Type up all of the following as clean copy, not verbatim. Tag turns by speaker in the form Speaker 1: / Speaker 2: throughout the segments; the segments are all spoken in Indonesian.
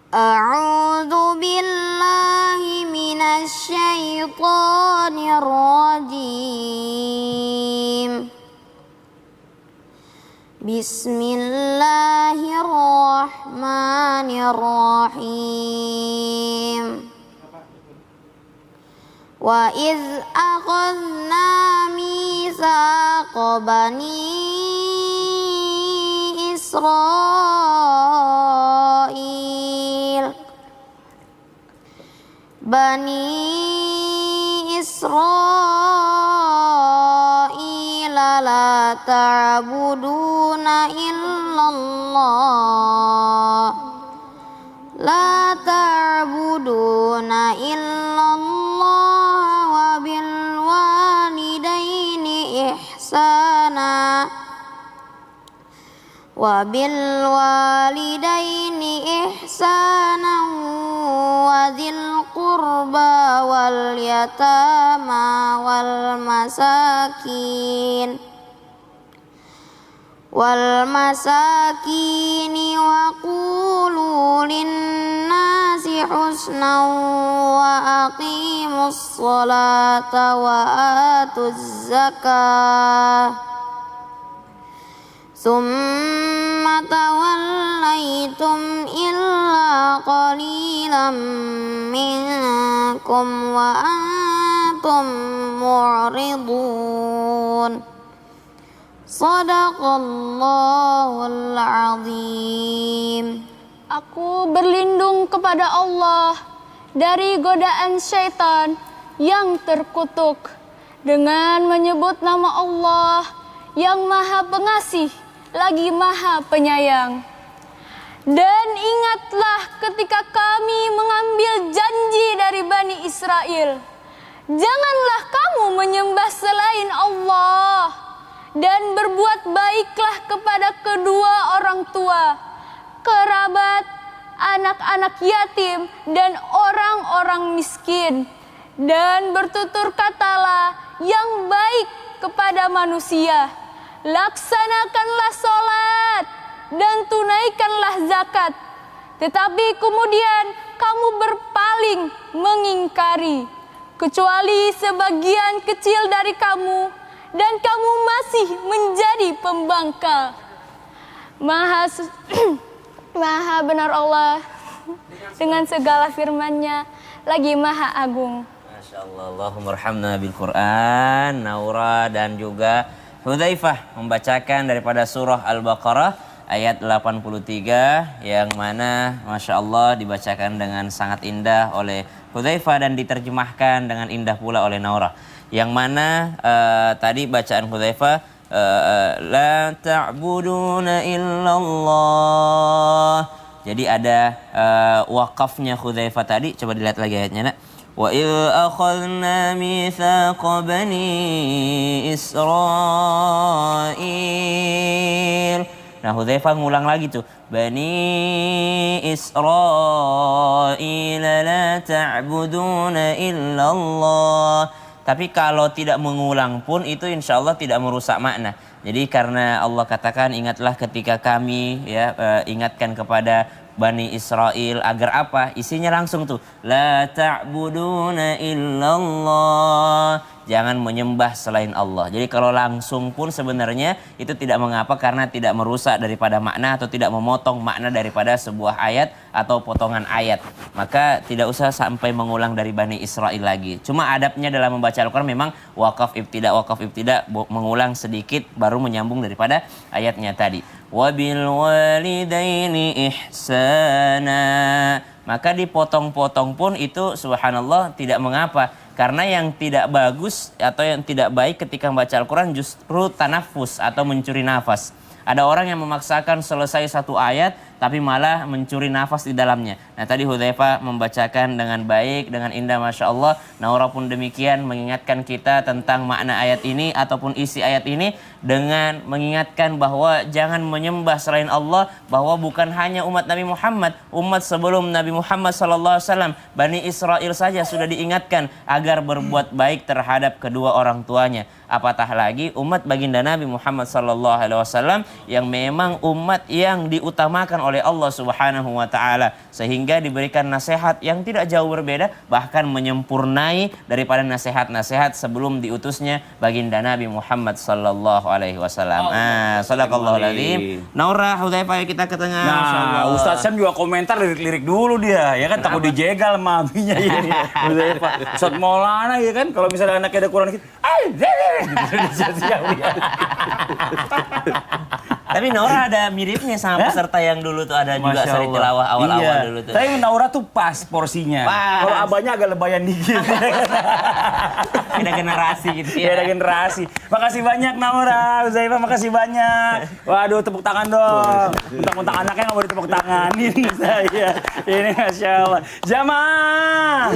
Speaker 1: A'udzu billahi minasy syaithanir rajim. Bismillahirrahmanirrahim. Wa iz akhadna mitsaqa bani Israil la ta'buduna illallah wa bil walidaini ihsana wa dzil qurba wal yatama wal masakin wa qulu linnasi husnan wa aqimus sholata wa atuz zakah summa tawallaitum illa qalilan minkum wa antum mu'ridun. Shadaqallahul azim.
Speaker 2: Aku berlindung kepada Allah dari godaan syaitan yang terkutuk dengan menyebut nama Allah yang Maha Pengasih lagi Maha Penyayang. Dan ingatlah ketika kami mengambil janji dari Bani Israel, janganlah kamu menyembah selain Allah dan berbuat baiklah kepada kedua orang tua, kerabat, anak-anak yatim, dan orang-orang miskin. Dan bertutur katalah yang baik kepada manusia. Laksanakanlah sholat dan tunaikanlah zakat. Tetapi kemudian kamu berpaling mengingkari, kecuali sebagian kecil dari kamu, dan kamu masih menjadi pembangkang. Maha benar Allah dengan segala firman-Nya, lagi Maha Agung.
Speaker 3: Masya Allah, Allahumma arhamna bil Quran. Naura dan juga Hudzaifah membacakan daripada surah Al-Baqarah ayat 83 yang mana Masya Allah dibacakan dengan sangat indah oleh Hudzaifah dan diterjemahkan dengan indah pula oleh Naura. Yang mana tadi bacaan Hudzaifah la ta'buduna illallah. Jadi ada wakafnya Hudzaifah tadi. Coba dilihat lagi ayatnya, nak. Wa idh akhadna mitsaqa bani Israil. Nah, Hudzaifah ngulang lagi tuh. Bani Israil la ta'buduna illallah. Tapi kalau tidak mengulang pun itu insya Allah tidak merusak makna. Jadi karena Allah katakan ingatlah ketika kami ingatkan kepada Bani Israel agar apa? Isinya langsung tuh la ta'buduna illallah. Jangan menyembah selain Allah. Jadi kalau langsung pun sebenarnya itu tidak mengapa karena tidak merusak daripada makna atau tidak memotong makna daripada sebuah ayat atau potongan ayat. Maka tidak usah sampai mengulang dari Bani Israel lagi. Cuma adabnya dalam membaca Al-Quran memang wakaf ibtida mengulang sedikit baru menyambung daripada ayatnya tadi. Wabil walidaini ihsana. Maka dipotong-potong pun itu subhanallah tidak mengapa. Karena yang tidak bagus atau yang tidak baik ketika membaca Al-Quran justru tanafus atau mencuri nafas. Ada orang yang memaksakan selesai satu ayat tapi malah mencuri nafas di dalamnya. Nah tadi Hudzaifah membacakan dengan baik, dengan indah Masya Allah. Naura pun demikian mengingatkan kita tentang makna ayat ini ataupun isi ayat ini dengan mengingatkan bahwa jangan menyembah selain Allah, bahwa bukan hanya umat Nabi Muhammad, umat sebelum Nabi Muhammad SAW, Bani Israel saja sudah diingatkan agar berbuat baik terhadap kedua orang tuanya. Apatah lagi umat baginda Nabi Muhammad SAW yang memang umat yang diutamakan oleh Allah Subhanahu wa taala, sehingga diberikan nasihat yang tidak jauh berbeda, bahkan menyempurnai daripada nasihat-nasihat sebelum diutusnya baginda Nabi Muhammad sallallahu alaihi wasallam. Sadaqallahul azim. Naura, Hudzaifah, kita ke tengah.
Speaker 4: Nah, Ustaz Syam juga komentar lirik-lirik dulu dia, ya kan, takut dijegal maminya ini. Hudzaifah. Ustaz Maulana ya kan, kalau misalnya anaknya ada kurang dikit, siap-siap dia.
Speaker 3: Tapi Naura ada miripnya sama peserta yang dulu tuh, ada juga seri tilawah awal-awal dulu tuh.
Speaker 4: Tapi Naura tuh pas porsinya. Kalau abahnya agak lebayan dikit.
Speaker 3: Beda generasi gitu ya.
Speaker 4: Beda generasi. Makasih banyak Naura, Hudzaifah, makasih banyak. Waduh, tepuk tangan dong. Untuk anaknya nggak mau ditepuk tanganin saya. Ini Masya Allah. Jamaah.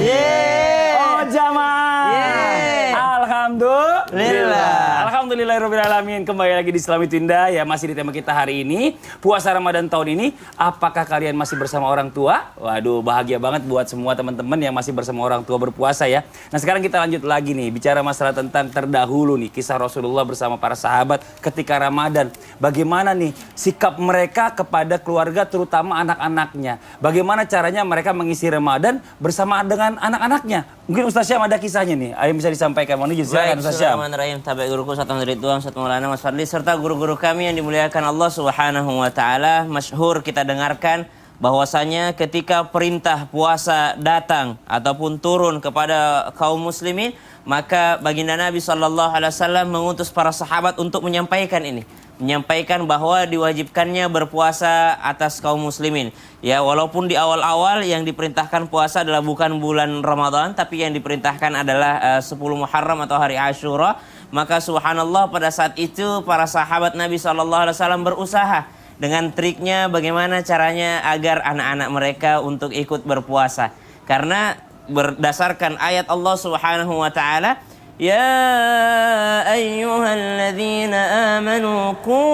Speaker 4: Oh, jamaah. Alhamdulillah. Alhamdulillahirrahmanirrahim. Kembali lagi di Islam itu Indah ya, masih di tema kita hari ini, puasa Ramadan tahun ini. Apakah kalian masih bersama orang tua? Waduh, bahagia banget buat semua teman-teman yang masih bersama orang tua berpuasa ya. Nah, sekarang kita lanjut lagi nih, bicara masalah tentang terdahulu nih, kisah Rasulullah bersama para sahabat ketika Ramadan. Bagaimana nih sikap mereka kepada keluarga, terutama anak-anaknya. Bagaimana caranya mereka mengisi Ramadan bersama dengan anak-anaknya. Mungkin Ustaz Syam ada kisahnya nih, yang bisa disampaikan. Mohon izin, silakan Ustaz Syam.
Speaker 3: Bismillahirrahmanirrahim. Tabi guruku Ustaz Ridwan, Ustaz Maulana, Mas Fadli, serta guru-guru kami yang dimuliakan Allah Subhanahu wa taala. Masyhur kita dengarkan bahwasanya ketika perintah puasa datang ataupun turun kepada kaum muslimin, maka baginda Nabi sallallahu alaihi wasallam mengutus para sahabat untuk menyampaikan ini. Menyampaikan bahwa diwajibkannya berpuasa atas kaum muslimin. Ya, walaupun di awal-awal yang diperintahkan puasa adalah bukan bulan Ramadan, tapi yang diperintahkan adalah 10 Muharram atau hari Asyura. Maka subhanallah, pada saat itu para sahabat Nabi SAW berusaha dengan triknya bagaimana caranya agar anak-anak mereka untuk ikut berpuasa. Karena berdasarkan ayat Allah Subhanahu wa taala, Ya ayyuhalladzina amanu qu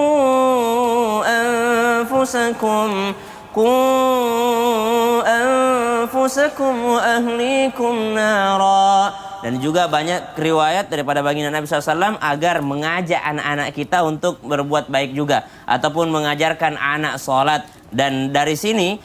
Speaker 3: anfusakum wa ahlikum nara. Dan juga banyak riwayat daripada baginda Nabi SAW agar mengajak anak-anak kita untuk berbuat baik juga, ataupun mengajarkan anak sholat. Dan dari sini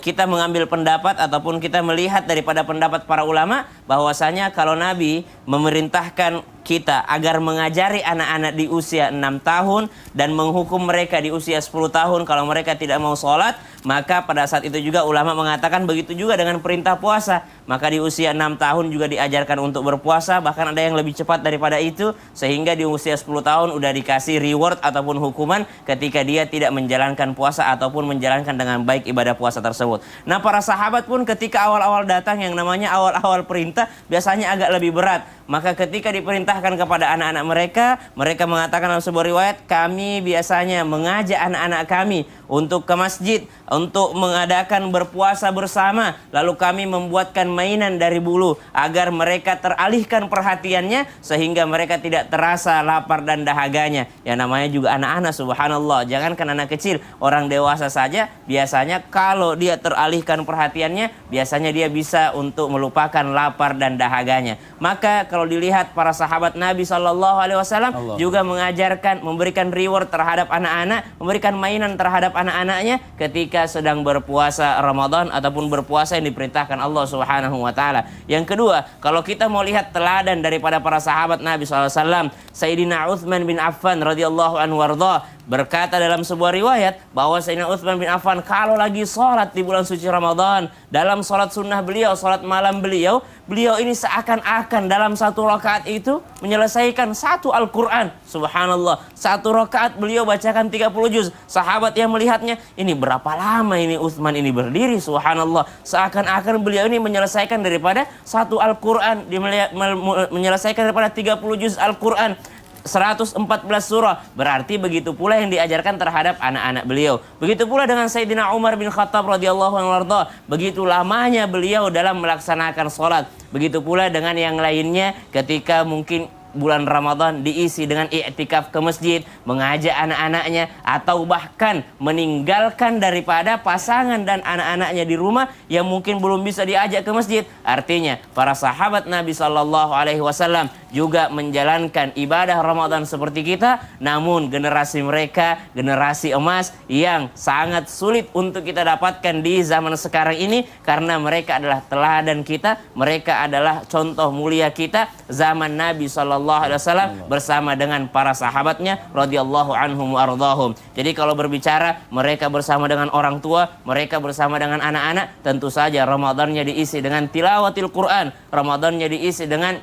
Speaker 3: kita mengambil pendapat ataupun kita melihat daripada pendapat para ulama bahwasanya kalau Nabi memerintahkan kita agar mengajari anak-anak di usia 6 tahun dan menghukum mereka di usia 10 tahun kalau mereka tidak mau sholat, maka pada saat itu juga ulama mengatakan begitu juga dengan perintah puasa. Maka di usia 6 tahun juga diajarkan untuk berpuasa, bahkan ada yang lebih cepat daripada itu, sehingga di usia 10 tahun udah dikasih reward ataupun hukuman ketika dia tidak menjalankan puasa ataupun menjalankan dengan baik ibadah puasa tersebut. Nah, para sahabat pun ketika awal-awal datang, yang namanya awal-awal perintah biasanya agak lebih berat. Maka ketika diperintahkan kepada anak-anak mereka, mereka mengatakan dalam sebuah riwayat, kami biasanya mengajak anak-anak kami untuk ke masjid, untuk mengadakan berpuasa bersama. Lalu kami membuatkan mainan dari bulu agar mereka teralihkan perhatiannya sehingga mereka tidak terasa lapar dan dahaganya. Yang namanya juga anak-anak, subhanallah. Jangankan anak kecil, orang dewasa saja biasanya kalau dia teralihkan perhatiannya, biasanya dia bisa untuk melupakan lapar dan dahaganya. Maka kalau dilihat para sahabat Nabi SAW juga mengajarkan, memberikan reward terhadap anak-anak, memberikan mainan terhadap anak-anaknya ketika sedang berpuasa Ramadan ataupun berpuasa yang diperintahkan Allah Subhanahu wa taala. Yang kedua, kalau kita mau lihat teladan daripada para sahabat Nabi SAW, Sayyidina Utsman bin Affan radhiyallahu anhu warda berkata dalam sebuah riwayat bahwa Sayyidina Utsman bin Affan kalau lagi sholat di bulan suci Ramadan, dalam sholat sunnah beliau, sholat malam beliau ini seakan-akan dalam satu rakaat itu menyelesaikan satu Al-Quran. Subhanallah, satu rakaat beliau bacakan 30 juz. Sahabat yang melihatnya, ini berapa lama ini Utsman ini berdiri, subhanallah. Seakan-akan beliau ini menyelesaikan daripada satu Al-Quran, menyelesaikan daripada 30 juz Al-Quran, 114 surah. Berarti begitu pula yang diajarkan terhadap anak-anak beliau. Begitu pula dengan Sayyidina Umar bin Khattab radhiyallahu anhu. Begitu lamanya beliau dalam melaksanakan sholat. Begitu pula dengan yang lainnya ketika mungkin bulan Ramadan diisi dengan i'tikaf ke masjid, mengajak anak-anaknya, atau bahkan meninggalkan daripada pasangan dan anak-anaknya di rumah yang mungkin belum bisa diajak ke masjid. Artinya para sahabat Nabi SAW juga menjalankan ibadah Ramadan seperti kita, namun generasi mereka generasi emas yang sangat sulit untuk kita dapatkan di zaman sekarang ini, karena mereka adalah teladan kita, mereka adalah contoh mulia kita zaman Nabi SAW bersama dengan para sahabatnya radhiyallahu anhum wa ardhahum. Jadi kalau berbicara mereka bersama dengan orang tua, mereka bersama dengan anak-anak, tentu saja Ramadannya diisi dengan tilawatil Quran, Ramadannya diisi dengan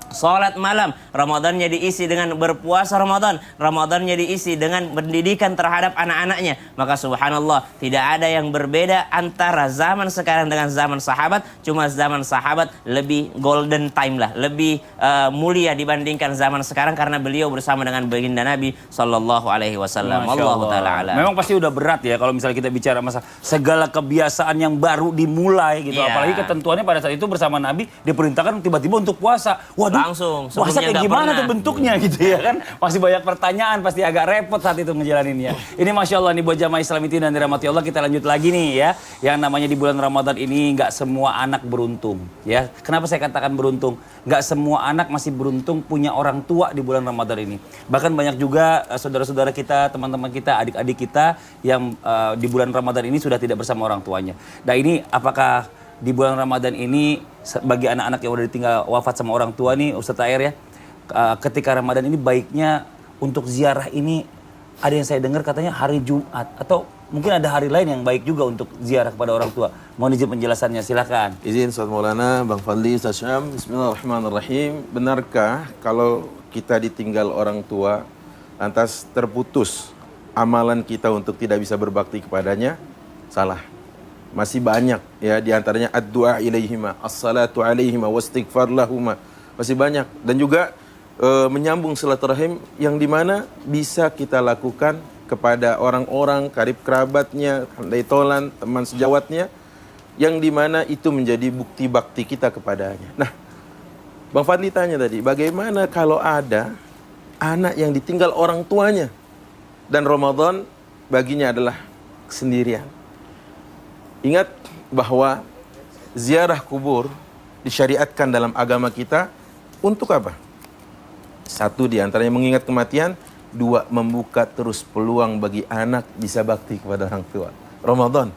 Speaker 3: salat malam, Ramadannya diisi dengan berpuasa Ramadan, Ramadannya diisi dengan pendidikan terhadap anak-anaknya. Maka subhanallah, tidak ada yang berbeda antara zaman sekarang dengan zaman sahabat, cuma zaman sahabat lebih golden time lah, lebih mulia dibandingkan zaman sekarang karena beliau bersama dengan baginda Nabi sallallahu alaihi wasallam. Allahu taala alam.
Speaker 4: Memang pasti udah berat ya kalau misalnya kita bicara masa segala kebiasaan yang baru dimulai gitu.
Speaker 3: Iya.
Speaker 4: Apalagi ketentuannya pada saat itu bersama Nabi diperintahkan tiba-tiba untuk puasa. Waduh,
Speaker 3: langsung
Speaker 4: puasa kayak gimana tuh bentuknya gitu ya kan? Masih banyak pertanyaan, pasti agak repot saat itu ngejalaninnya. Ini Masya Allah nih buat jamaah Islam itu dan dirahmati Allah, kita lanjut lagi nih ya. Yang namanya di bulan Ramadan ini nggak semua anak beruntung ya. Kenapa saya katakan beruntung? Nggak semua anak masih beruntung punya orang tua di bulan Ramadan ini. Bahkan banyak juga saudara-saudara kita, teman-teman kita, adik-adik kita yang di bulan Ramadan ini sudah tidak bersama orang tuanya. Nah ini apakah di bulan Ramadan ini bagi anak-anak yang udah ditinggal wafat sama orang tua nih Ustadz Air ya, ketika Ramadan ini baiknya untuk ziarah ini, ada yang saya dengar katanya hari Jumat atau mungkin ada hari lain yang baik juga untuk ziarah kepada orang tua. Mohon izin penjelasannya, silakan.
Speaker 5: Izin Ustaz Maulana, Bang Fadli, Ustaz Syam. Bismillahirrahmanirrahim. Benarkah kalau kita ditinggal orang tua lantas terputus amalan kita untuk tidak bisa berbakti kepadanya? Salah. Masih banyak ya, diantaranya ad-du'a ilaihima, as-salatu alaihima, wastighfar lahuma. Masih banyak dan juga menyambung silaturahim yang dimana bisa kita lakukan kepada orang-orang karib kerabatnya, handai tolan, teman sejawatnya, yang dimana itu menjadi bukti bakti kita kepadanya. Nah, Bang Fadli tanya tadi, bagaimana kalau ada anak yang ditinggal orang tuanya dan Ramadan baginya adalah kesendirian? Ingat bahwa ziarah kubur disyariatkan dalam agama kita untuk apa? Satu, diantaranya mengingat kematian. Dua, membuka terus peluang bagi anak bisa bakti kepada orang tua. Ramadan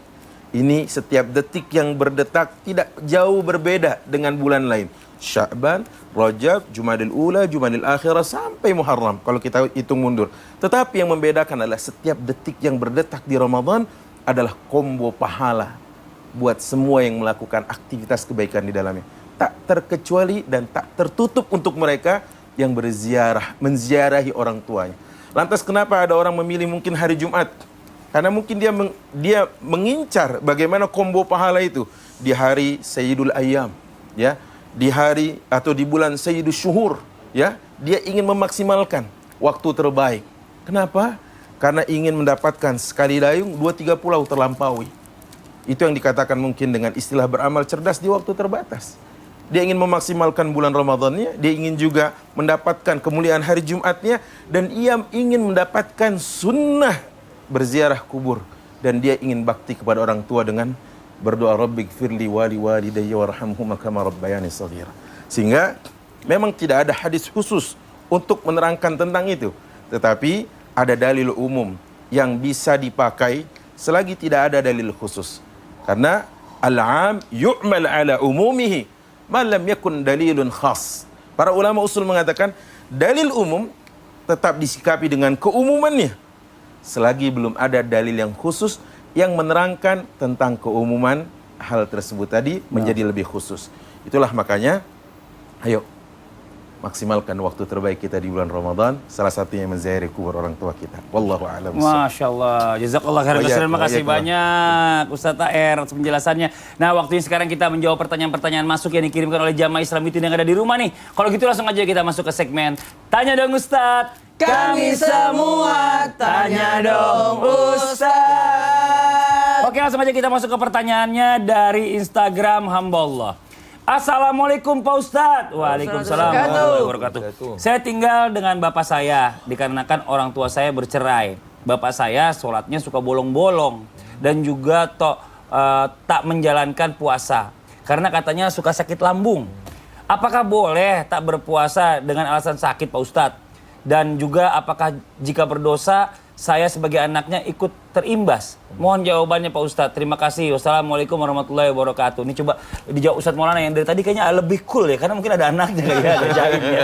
Speaker 5: ini setiap detik yang berdetak tidak jauh berbeda dengan bulan lain. Sya'ban, Rajab, Jumadil Ula, Jumadil Akhirah sampai Muharram kalau kita hitung mundur. Tetapi yang membedakan adalah setiap detik yang berdetak di Ramadan adalah kombo pahala buat semua yang melakukan aktivitas kebaikan di dalamnya. Tak terkecuali dan tak tertutup untuk mereka yang berziarah, menziarahi orang tuanya. Lantas kenapa ada orang memilih mungkin hari Jumat? Karena mungkin dia mengincar bagaimana kombo pahala itu di hari Sayyidul Ayyam, ya, di hari atau di bulan Sayyidul Syuhur, ya, dia ingin memaksimalkan waktu terbaik. Kenapa? Karena ingin mendapatkan sekali dayung 2-3 pulau terlampaui. Itu yang dikatakan mungkin dengan istilah beramal cerdas di waktu terbatas. Dia ingin memaksimalkan bulan Ramadannya, dia ingin juga mendapatkan kemuliaan hari Jumatnya, dan ia ingin mendapatkan sunnah berziarah kubur. Dan dia ingin bakti kepada orang tua dengan berdoa, Rabbighfirli wali walidayya warhamhuma kama rabbayani shaghira. Sehingga memang tidak ada hadis khusus untuk menerangkan tentang itu. Tetapi ada dalil umum yang bisa dipakai selagi tidak ada dalil khusus. Karena al-'am yu'mal ala umumihi ma lam yakun dalilun khas. Para ulama usul mengatakan dalil umum tetap disikapi dengan keumumannya selagi belum ada dalil yang khusus yang menerangkan tentang keumuman hal tersebut tadi menjadi lebih khusus. Itulah makanya ayo maksimalkan waktu terbaik kita di bulan Ramadan, salah satunya menziarahi kubur orang tua kita. Wallahu a'lam.
Speaker 4: Masya Allah, jazakallah khairan katsiran. Terima kasih banyak Ustadz Air atas penjelasannya. Nah, waktunya sekarang kita menjawab pertanyaan-pertanyaan masuk yang dikirimkan oleh jamaah Islam itu yang ada di rumah nih. Kalau gitu langsung aja kita masuk ke segmen Tanya Dong Ustadz. Kami semua tanya dong Ustadz. Oke, langsung aja kita masuk ke pertanyaannya dari Instagram hamba Allah. Assalamualaikum Pak Ustadz. Waalaikumsalam warahmatullahi wabarakatuh. Saya tinggal dengan bapak saya dikarenakan orang tua saya bercerai. Bapak saya sholatnya suka bolong-bolong dan juga tak menjalankan puasa karena katanya suka sakit lambung. Apakah boleh tak berpuasa dengan alasan sakit Pak Ustadz? Dan juga apakah jika berdosa saya sebagai anaknya ikut terimbas? Mohon jawabannya Pak Ustadz. Terima kasih. Wassalamualaikum warahmatullahi wabarakatuh. Ini coba dijawab Ustadz Maulana yang dari tadi kayaknya lebih cool ya. Karena mungkin ada anaknya ya, ada jahitnya.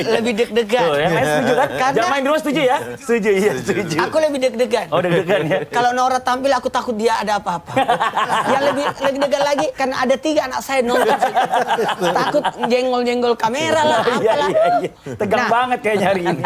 Speaker 6: Lebih deg-degan.
Speaker 4: Tuh, yang lain setuju kan?
Speaker 6: Karena-
Speaker 4: Jangan main di rumah setuju ya? Setuju, iya setuju.
Speaker 6: Aku lebih deg-degan.
Speaker 4: Oh deg-degan ya?
Speaker 6: Kalau Nora tampil aku takut dia ada apa-apa. Yang lebih deg-degan lagi karena ada 3 anak saya nonton. Takut jenggol-jenggol kamera lah,
Speaker 4: Iya,
Speaker 6: apalah.
Speaker 4: iya. Tegang
Speaker 6: Nah.
Speaker 4: banget kayaknya hari ini.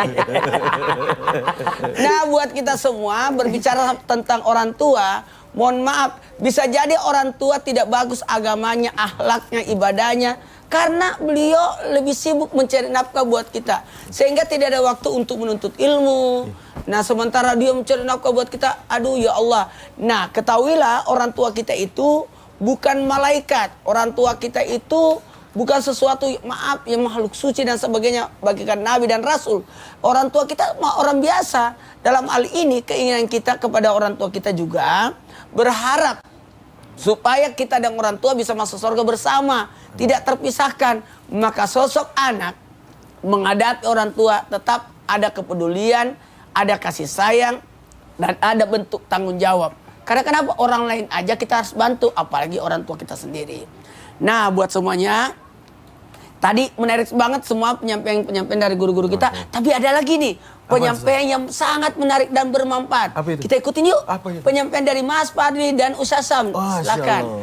Speaker 6: Nah, buat kita semua berbicara tentang orang tua, mohon maaf, bisa jadi orang tua tidak bagus agamanya, akhlaknya, ibadahnya, karena beliau lebih sibuk mencari nafkah buat kita, sehingga tidak ada waktu untuk menuntut ilmu. Nah, sementara dia mencari nafkah buat kita, aduh ya Allah. Nah, ketahuilah orang tua kita itu bukan malaikat, orang tua kita itu bukan sesuatu, maaf, yang makhluk suci dan sebagainya bagikan Nabi dan Rasul. Orang tua kita orang biasa. Dalam hal ini keinginan kita kepada orang tua kita juga berharap supaya kita dan orang tua bisa masuk surga bersama, tidak terpisahkan. Maka sosok anak menghadapi orang tua tetap ada kepedulian, ada kasih sayang, dan ada bentuk tanggung jawab. Karena kenapa orang lain aja kita harus bantu, apalagi orang tua kita sendiri. Nah, buat semuanya, tadi menarik banget semua penyampaian dari guru-guru kita. Tapi ada lagi nih penyampaian yang sangat menarik dan bermanfaat.
Speaker 5: Apa itu?
Speaker 6: Kita ikutin yuk.
Speaker 5: Apa itu?
Speaker 6: Penyampaian dari Mas Fadli dan Ustaz Sam.
Speaker 5: Oh,
Speaker 6: Silakan.
Speaker 5: Masya Allah.